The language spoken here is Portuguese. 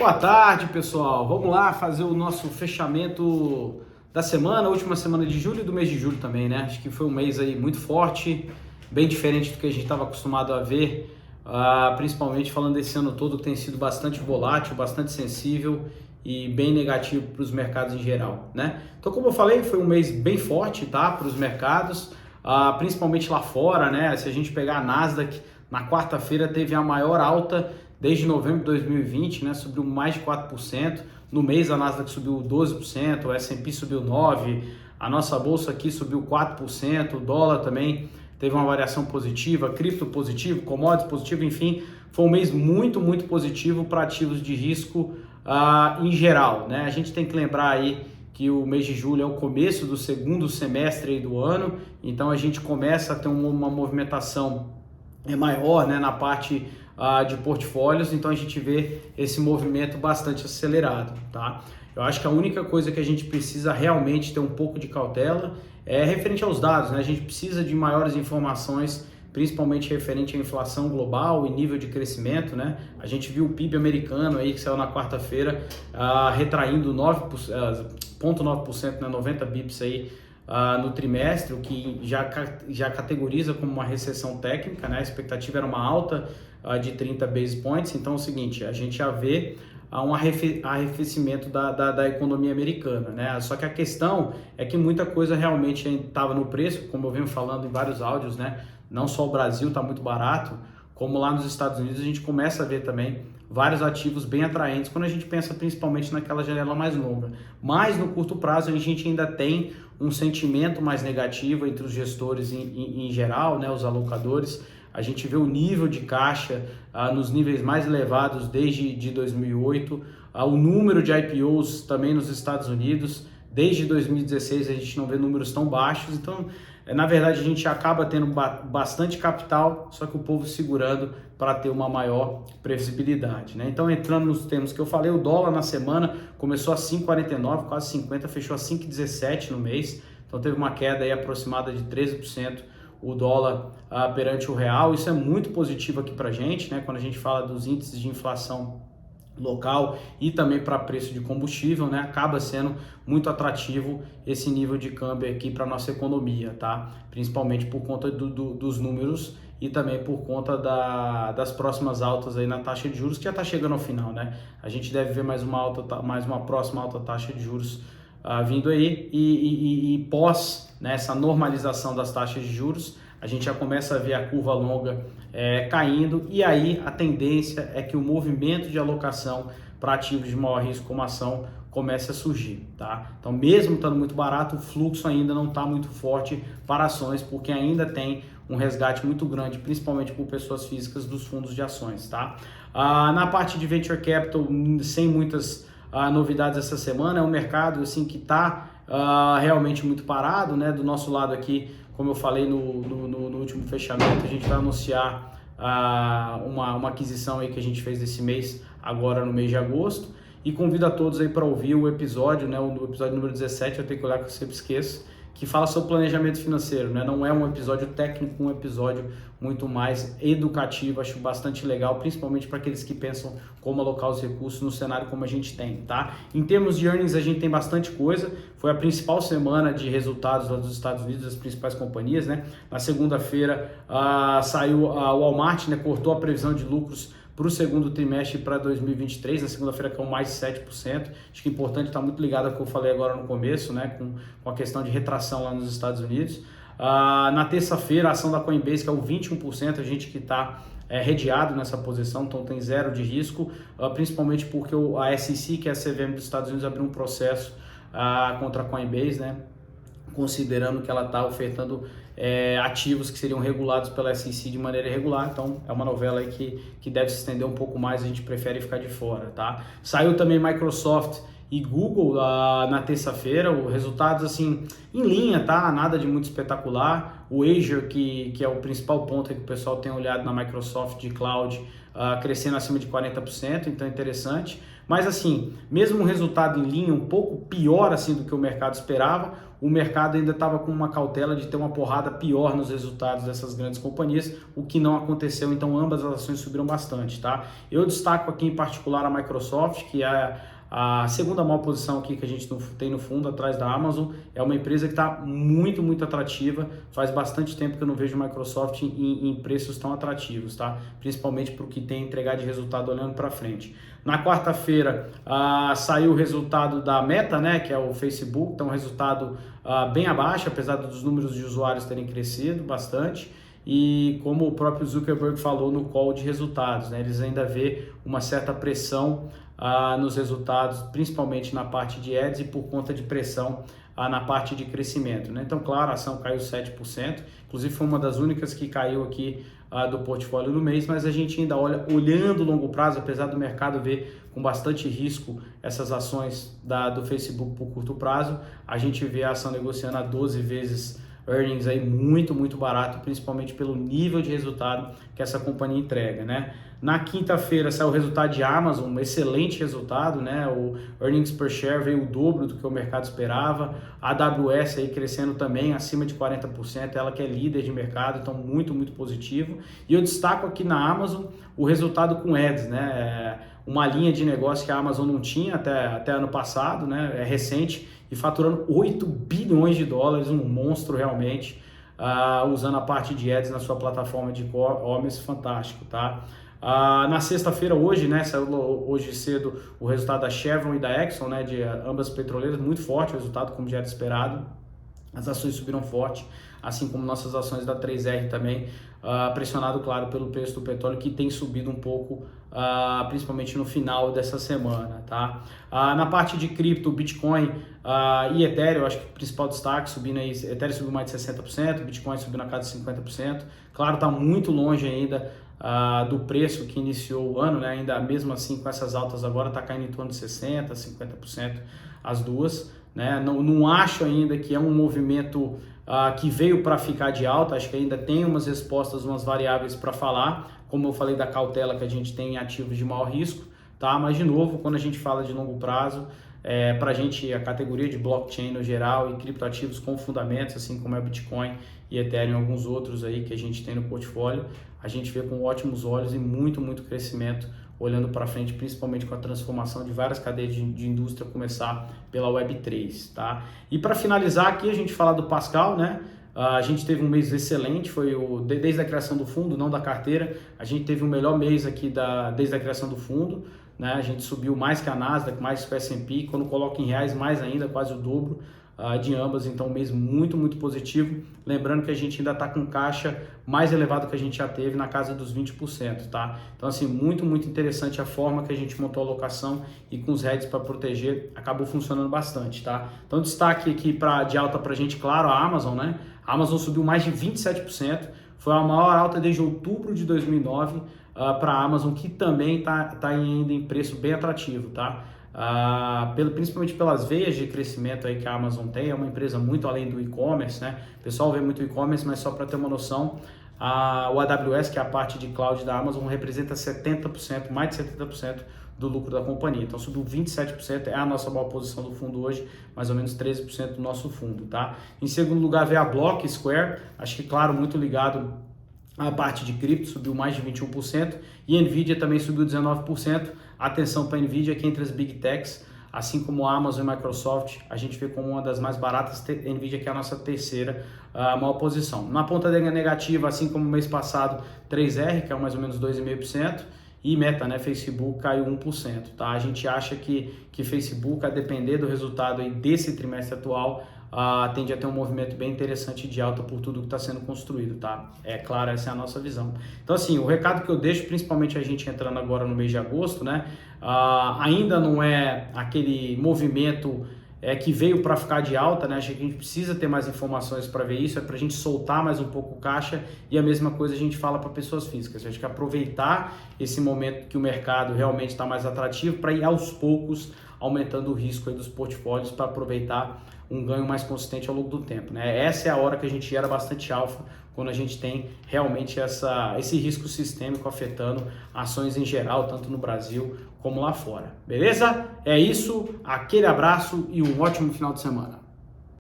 Boa tarde, pessoal. Vamos lá fazer o nosso fechamento da semana, última semana de julho e do mês de julho também, né? Acho que foi um mês aí muito forte, bem diferente do que a gente estava acostumado a ver, principalmente falando desse ano todo que tem sido bastante volátil, bastante sensível e bem negativo para os mercados em geral, né? Então, como eu falei, foi um mês bem forte, tá, para os mercados, principalmente lá fora, né? Se a gente pegar a Nasdaq, na quarta-feira teve a maior alta desde novembro de 2020, né, subiu mais de 4%, no mês a Nasdaq subiu 12%, o S&P subiu 9%, a nossa bolsa aqui subiu 4%, o dólar também teve uma variação positiva, cripto positivo, commodities positivo, enfim, foi um mês muito positivo para ativos de risco em geral, né? A gente tem que lembrar aí que o mês de julho é o começo do segundo semestre aí do ano, então a gente começa a ter uma movimentação maior, né, na parte de portfólios, então a gente vê esse movimento bastante acelerado, tá? Eu acho que a única coisa que a gente precisa realmente ter um pouco de cautela é referente aos dados, né? A gente precisa de maiores informações, principalmente referente à inflação global e nível de crescimento, né? A gente viu o PIB americano aí que saiu na quarta-feira retraindo 0,9%, né, 90 bips aí no trimestre, o que já categoriza como uma recessão técnica, né? A expectativa era uma alta de 30 base points, então é o seguinte, a gente já vê um arrefecimento da economia americana, né? Só que a questão é que muita coisa realmente estava no preço, como eu venho falando em vários áudios, né? Não só o Brasil está muito barato, como lá nos Estados Unidos a gente começa a ver também vários ativos bem atraentes quando a gente pensa principalmente naquela janela mais longa. Mas no curto prazo a gente ainda tem um sentimento mais negativo entre os gestores em geral, né, os alocadores. A gente vê o nível de caixa nos níveis mais elevados desde 2008, o número de IPOs também nos Estados Unidos. Desde 2016 a gente não vê números tão baixos, então na verdade a gente acaba tendo bastante capital, só que o povo segurando para ter uma maior previsibilidade, né? Então, entrando nos termos que eu falei, o dólar na semana começou a 5,49, quase 50, fechou a 5,17 no mês, então teve uma queda aí aproximada de 13% o dólar perante o real. Isso é muito positivo aqui para a gente, né? Quando a gente fala dos índices de inflação local e também para preço de combustível, né? Acaba sendo muito atrativo esse nível de câmbio aqui para nossa economia, tá? Principalmente por conta dos números e também por conta das próximas altas aí na taxa de juros, que já está chegando ao final, né? A gente deve ver mais uma próxima alta taxa de juros vindo aí e pós, né, essa normalização das taxas de juros, a gente já começa a ver a curva longa caindo, e aí a tendência é que o movimento de alocação para ativos de maior risco como ação comece a surgir, tá? Então, mesmo estando muito barato, o fluxo ainda não está muito forte para ações, porque ainda tem um resgate muito grande, principalmente por pessoas físicas, dos fundos de ações, tá? Na parte de Venture Capital, sem muitas novidades essa semana, é um mercado assim que está realmente muito parado, né? Do nosso lado aqui, como eu falei no último fechamento, a gente vai anunciar uma aquisição aí que a gente fez esse mês, agora no mês de agosto, e convido a todos aí para ouvir o episódio, né? O episódio número 17, eu tenho que olhar que eu sempre esqueço, que fala sobre planejamento financeiro, né? Não é um episódio técnico, um episódio muito mais educativo, acho bastante legal, principalmente para aqueles que pensam como alocar os recursos no cenário como a gente tem, tá? Em termos de earnings, a gente tem bastante coisa, foi a principal semana de resultados lá dos Estados Unidos, das principais companhias, né? Na segunda-feira saiu a Walmart, né? Cortou a previsão de lucros para o segundo trimestre para 2023, na segunda-feira caiu mais de 7%, acho que é importante estar muito ligado ao que eu falei agora no começo, né, com a questão de retração lá nos Estados Unidos. Na terça-feira, a ação da Coinbase caiu 21%, a gente que está redeado nessa posição, então tem zero de risco, principalmente porque a SEC, que é a CVM dos Estados Unidos, abriu um processo contra a Coinbase, né, considerando que ela está ofertando ativos que seriam regulados pela SEC de maneira irregular. Então é uma novela aí que deve se estender um pouco mais, a gente prefere ficar de fora, tá? Saiu também Microsoft e Google na terça-feira, os resultados assim em linha, tá? Nada de muito espetacular. O Azure, que é o principal ponto que o pessoal tem olhado na Microsoft de cloud, crescendo acima de 40%, então é interessante. Mas assim, mesmo um resultado em linha um pouco pior assim do que o mercado esperava, o mercado ainda estava com uma cautela de ter uma porrada pior nos resultados dessas grandes companhias, o que não aconteceu, então ambas as ações subiram bastante, tá? Eu destaco aqui em particular a Microsoft, que é a segunda maior posição aqui que a gente tem no fundo, atrás da Amazon. É uma empresa que está muito, muito atrativa. Faz bastante tempo que eu não vejo a Microsoft em preços tão atrativos, tá? Principalmente para o que tem a entregar de resultado olhando para frente. Na quarta-feira saiu o resultado da Meta, né, que é o Facebook, então um resultado bem abaixo, apesar dos números de usuários terem crescido bastante. E como o próprio Zuckerberg falou no call de resultados, né, eles ainda vê uma certa pressão nos resultados, principalmente na parte de ads e por conta de pressão na parte de crescimento, né? Então, claro, a ação caiu 7%, inclusive foi uma das únicas que caiu aqui do portfólio no mês, mas a gente ainda olha, olhando o longo prazo, apesar do mercado ver com bastante risco essas ações do Facebook por curto prazo, a gente vê a ação negociando a 12 vezes earnings aí muito, muito barato, principalmente pelo nível de resultado que essa companhia entrega, né? Na quinta-feira saiu o resultado de Amazon, um excelente resultado, né? O earnings per share veio o dobro do que o mercado esperava. A AWS aí crescendo também acima de 40%, ela que é líder de mercado, então muito, muito positivo. E eu destaco aqui na Amazon o resultado com ads, né? Uma linha de negócio que a Amazon não tinha até ano passado, né? É recente, e faturando 8 bilhões de dólares, um monstro realmente, usando a parte de ads na sua plataforma de e-commerce, fantástico, tá? Na sexta-feira, hoje, né, saiu hoje cedo o resultado da Chevron e da Exxon, né, de ambas petroleiras, muito forte o resultado, como já era esperado. As ações subiram forte, assim como nossas ações da 3R também, pressionado, claro, pelo preço do petróleo, que tem subido um pouco, principalmente no final dessa semana, tá? Na parte de cripto, Bitcoin e Ethereum, eu acho que o principal destaque, subindo aí, Ethereum subiu mais de 60%, Bitcoin subiu na casa de 50%, claro, está muito longe ainda do preço que iniciou o ano, né? Ainda mesmo assim com essas altas agora está caindo em torno de 60%, 50% as duas, né? Não acho ainda que é um movimento que veio para ficar de alta, acho que ainda tem umas respostas, umas variáveis para falar, como eu falei da cautela que a gente tem em ativos de maior risco, tá? Mas de novo, quando a gente fala de longo prazo, para a gente a categoria de blockchain no geral e criptoativos com fundamentos, assim como é Bitcoin e Ethereum e alguns outros aí que a gente tem no portfólio, a gente vê com ótimos olhos e muito, muito crescimento olhando para frente, principalmente com a transformação de várias cadeias de indústria começar pela Web3, tá? E para finalizar aqui, a gente fala do Pascal, né? A gente teve um mês excelente, foi desde a criação do fundo, não da carteira, a gente teve o melhor mês aqui desde a criação do fundo, né? A gente subiu mais que a Nasdaq, mais que o S&P, quando coloca em reais mais ainda, quase o dobro de ambas, então um mês muito, muito positivo. Lembrando que a gente ainda está com caixa mais elevado que a gente já teve, na casa dos 20%, tá? Então assim, muito, muito interessante a forma que a gente montou a alocação e com os hedges para proteger, acabou funcionando bastante, tá? Então destaque aqui de alta para a gente, claro, a Amazon, né? A Amazon subiu mais de 27%, foi a maior alta desde outubro de 2009 para a Amazon, que também está ainda em preço bem atrativo, tá? Principalmente pelas veias de crescimento aí que a Amazon tem, é uma empresa muito além do e-commerce, né? O pessoal vê muito e-commerce, mas só para ter uma noção, o AWS, que é a parte de cloud da Amazon, representa 70%, mais de 70% do lucro da companhia. Então subiu 27%, é a nossa maior posição do fundo hoje, mais ou menos 13% do nosso fundo, tá? Em segundo lugar veio a Block Square, acho que claro, muito ligado à parte de cripto, subiu mais de 21%, e Nvidia também subiu 19%. Atenção para a Nvidia, que entre as Big Techs, assim como a Amazon e a Microsoft, a gente vê como uma das mais baratas, a Nvidia que é a nossa terceira maior posição. Na ponta negativa, assim como no mês passado, 3R, que é mais ou menos 2,5%, e Meta, né, Facebook, caiu 1%, tá? A gente acha que Facebook, a depender do resultado aí desse trimestre atual, tende a ter um movimento bem interessante de alta por tudo que está sendo construído, tá? É claro, essa é a nossa visão. Então assim, o recado que eu deixo, principalmente a gente entrando agora no mês de agosto, né? Ainda não é aquele movimento que veio para ficar de alta, né? Acho que a gente precisa ter mais informações para ver isso, para a gente soltar mais um pouco o caixa, e a mesma coisa a gente fala para pessoas físicas. Acho que aproveitar esse momento que o mercado realmente está mais atrativo para ir aos poucos aumentando o risco aí dos portfólios para aproveitar um ganho mais consistente ao longo do tempo, né? Essa é a hora que a gente gera bastante alfa quando a gente tem realmente esse risco sistêmico afetando ações em geral, tanto no Brasil como lá fora. Beleza? É isso, aquele abraço e um ótimo final de semana.